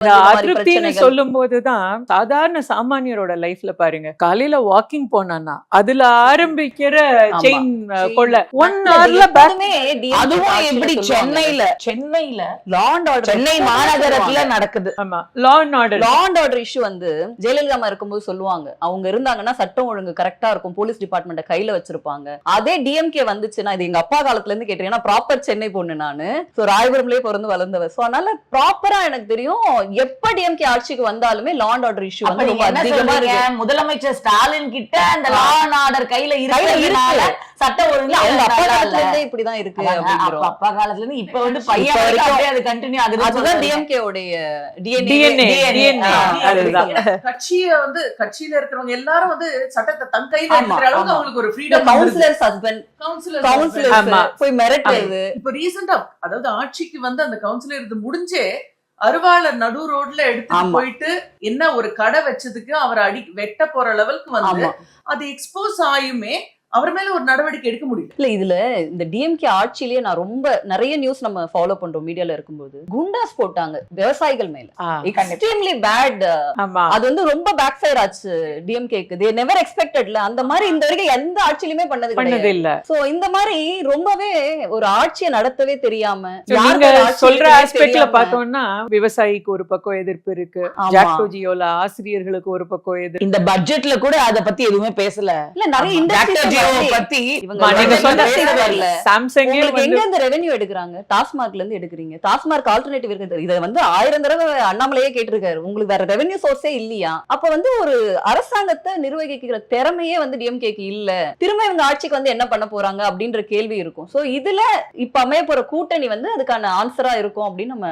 அதிருப்தின்னு சொல்லும் போதுதான் சாதாரண சாமானியரோட லைஃப்ல பாருங்க, காலையில வாக்கிங் போனான்னா அதுல ஆரம்பிக்கிற செயின் கொள்ள 1 hourல அதுவும் எப்படி சென்னையில லா அண்ட் ஆர்டர் சென்னை மாநகரத்துல நடக்குது. ஆமா, லா அண்ட் ஆர்டர் இஷ்யூ வந்து ஜெயலலிதா இருக்கும்போது சொல்லுவாங்க, அவங்க இருந்தாங்கன்னா சட்டம் ஒழுங்கு கரெக்டா இருக்கும், போலீஸ் டிபார்ட்மெண்ட் கையில வச்சிருப்பாங்க. அதே டிஎம்கே வந்துச்சுன்னா, இது எங்க அப்பா காலத்துல இருந்து கேட்டீங்கன்னா, ப்ராப்பர் சென்னை பொண்ணு நானு, ராயபுரம்லயே பிறந்து வளர்ந்தவ. சோ அதனால ப்ராப்பரா எனக்கு தெரியும், எப்ப டிஎம்கே ஆட்சிக்கு வந்தாலுமே லா அண்ட் ஆர்டர் இஷ்யூ வந்து ரொம்ப அதிகமா இருக்கு. முதலமைச்சர் ஸ்டாலின் கிட்ட அந்த லா அண்ட் ஆர்டர் கையில இருக்கிறதுனால சட்ட ஒழுங்கு அவங்க அப்பா காலத்துல இருந்தே இப்படிதான் இருக்கு. அப்பா காலத்துல இருந்து இப்ப வந்து பையன் வரைக்கும் அது கண்டினியூ ஆகுது. அதுதான் டிஎம்கே உடைய டிஎன்ஏ. அதுதான் கட்சியில இருக்கிறவங்க எல்லாரும் வந்து சட்டத்தை தன் கையில எடுக்கிற அளவுக்கு அவங்களுக்கு ஒரு ஃப்ரீடம். கவுன்சிலர்ஸ் ஹஸ்பண்ட் கவுன்சிலர்ஸ் போய் மிரட்டுறது. இப்ப ரீசெண்டா அதாவது ஆட்சிக்கு வந்து அந்த கவுன்சிலர் இது முடிஞ்சே அருவாளர் நடு ரோட்ல எடுத்துட்டு போயிட்டு என்ன ஒரு கடை வச்சதுக்கு அவரை வெட்ட போற லெவலுக்கு வந்து அது எக்ஸ்போஸ் ஆயுமே அவர் மேல ஒரு நடவடிக்கை எடுக்க முடியும். இல்ல இதுல இந்த டிஎம்கே ஆட்சியிலேயே நான் ரொம்ப நிறைய நியூஸ் நம்ம ஃபாலோ பண்றோம் மீடியால இருக்கும்போது, குண்டாஸ் போட்டாங்க விவசாயிகள் மேல. Extremely bad. அது வந்து ரொம்ப பேக் ஃபயர் ஆச்சு டிஎம்கேக்கு. தே நெவர் எக்ஸ்பெக்டட்ல அந்த மாதிரி இந்த வரைக்கும் எந்த ஆட்சியிலுமே பண்ணது இல்ல. சோ இந்த மாதிரி ரொம்பவே ஒரு ஆட்சியை நடத்தவே தெரியாம சொல்ற ஆஸ்பெக்ட்ல பார்த்தோம்னா விவசாயிக்கு ஒரு பக்கம் எதிர்ப்பு இருக்கு, ஜாக்டோஜியோல ஆசிரியர்களுக்கு ஒரு பக்கம் எதிர்ப்பு. இந்த பட்ஜெட்ல கூட அத பத்தி எதுவுமே பேசல. இல்ல நிறைய இண்டஸ்ட்ரி பத்தி ரெவென்யூ எடுக்கிறாங்க, டாஸ்மார்க்ல இருந்து எடுக்கிறீங்க. டாஸ்மார்க் ஆல்டர்னேட்டிவ் இருக்கு. இதை வந்து 1000 தடவை அண்ணாமலையே கேட்டிருக்காரு, உங்களுக்கு வேற ரெவென்யூ சோர்ஸே இல்லையா? அப்ப வந்து ஒரு அரசாங்கத்தை நிர்வகிக்கிற திறமையே வந்து டிஎம்கேக்கு இல்ல. திரும்ப இவங்க ஆட்சிக்கு வந்து என்ன பண்ண போறாங்க அப்படின்ற கேள்வி இருக்கும். சோ இதுல இப்ப அமைய போற கூட்டணி வந்து அதுக்கான ஆன்சரா இருக்கும் அப்படின்னு நம்ம